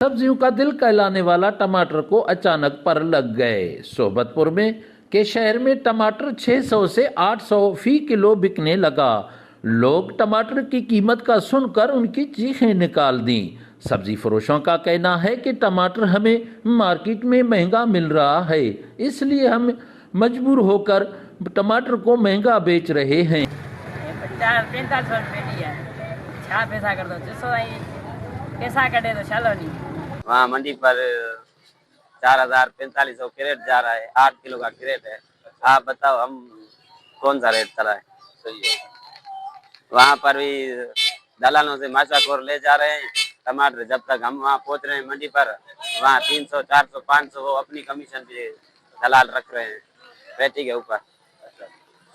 सब्जियों का दिल कहलाने वाला टमाटर को अचानक पर लग गए। सोबतपुर में के शहर में टमाटर 600 से 800 फी किलो बिकने लगा। लोग टमाटर की कीमत का सुनकर उनकी चीखें निकाल दी। सब्जी फरोशों का कहना है कि टमाटर हमें मार्केट में महंगा मिल रहा है, इसलिए हम मजबूर होकर टमाटर को महंगा बेच रहे हैं। 45 रुपये की है, छा पैसा कर दो, जिसको पैसा कटे तो चलो नहीं। वहाँ मंडी पर 4,000-4500 क्रेट जा रहा है, 8 किलो का क्रेट है। आप बताओ हम कौन सा रेट चला है? सही है। वहाँ पर भी दलालों से माशाखोर ले जा रहे हैं टमाटर। जब तक हम वहाँ पहुँच रहे हैं मंडी पर, वहाँ 300, 400, 500 वो अपनी कमीशन पे दलाल रख रहे हैं पेटी के ऊपर,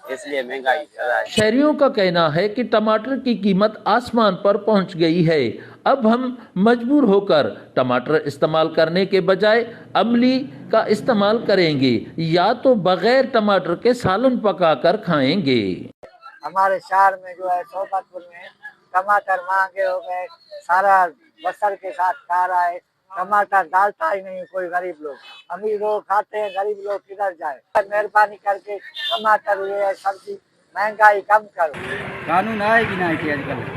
इसलिए महंगाई ज्यादा है। शहरियों का कहना है कि टमाटर की कीमत आसमान पर पहुंच गई है। अब हम मजबूर होकर टमाटर इस्तेमाल करने के बजाय अमली का इस्तेमाल करेंगे या तो बगैर टमाटर के सालन पकाकर खाएंगे। हमारे शहर में जो है सोबतपुर में टमाटर महंगे हो गए, सारा बसर के साथ खा रहा है, टमाटर डालता ही नहीं कोई गरीब लोग। अमीर लोग खाते हैं, गरीब लोग किधर जाए। मेहरबानी करके टमाटर ये सब्जी महंगाई कम करो। कानून आहे कि ना हिते अॼुकल्ह?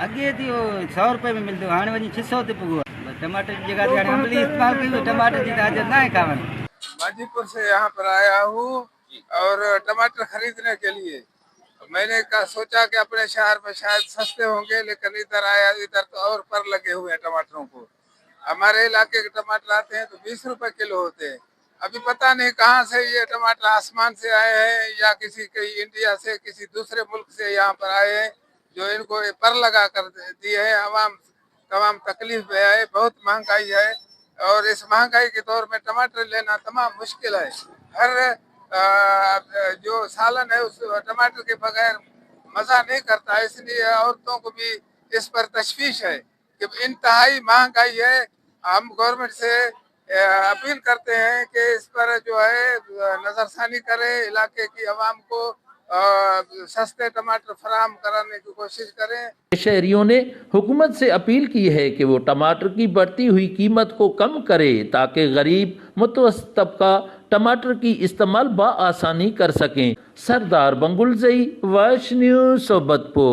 अॻे थी 100 रुपए में मिलंदो, हाणे वञी 600 ते पुॻो आहे। टमाटर की जगह ते हाणे अमली इस्तेमाल कयो, टमाटर जी त हाज़त ना आहे खावन। गाजीपुर से यहाँ पर आया हूँ और टमाटर खरीदने के लिए। मैंने सोचा कि अपने शहर में शायद सस्ते होंगे, लेकिन इधर आया, इधर तो और पर लगे हुए हैं टमाटरों को। हमारे इलाके के टमाटर आते हैं तो 20 रुपए किलो होते हैं। अभी पता नहीं कहाँ से ये टमाटर आसमान से आए हैं या किसी इंडिया से, किसी दूसरे मुल्क से यहाँ पर आए हैं, जो इनको पर लगा कर दिए हैं। अवाम तमाम तकलीफ में है, बहुत महंगाई है और इस महंगाई के दौर में टमाटर लेना तमाम मुश्किल है। हर जो सालन है उस टमाटर के बगैर मजा नहीं करता, इसलिए औरतों को भी इस पर तशवीश है कि इंतहाई महंगाई है। हम गवर्नमेंट से अपील करते हैं कि इस पर जो है नजरसानी करे, इलाके की आवाम को सस्ते टमाटर फराहम कराने की कोशिश करें। शहरियों ने हुकूमत से अपील की है कि वो टमाटर की बढ़ती हुई कीमत को कम करे ताकि गरीब मुतवस्सित तबका टमाटर की इस्तेमाल बआसानी कर सकें। सरदार बंगुल ज़ई, वॉच न्यूज़, सोबतपुर।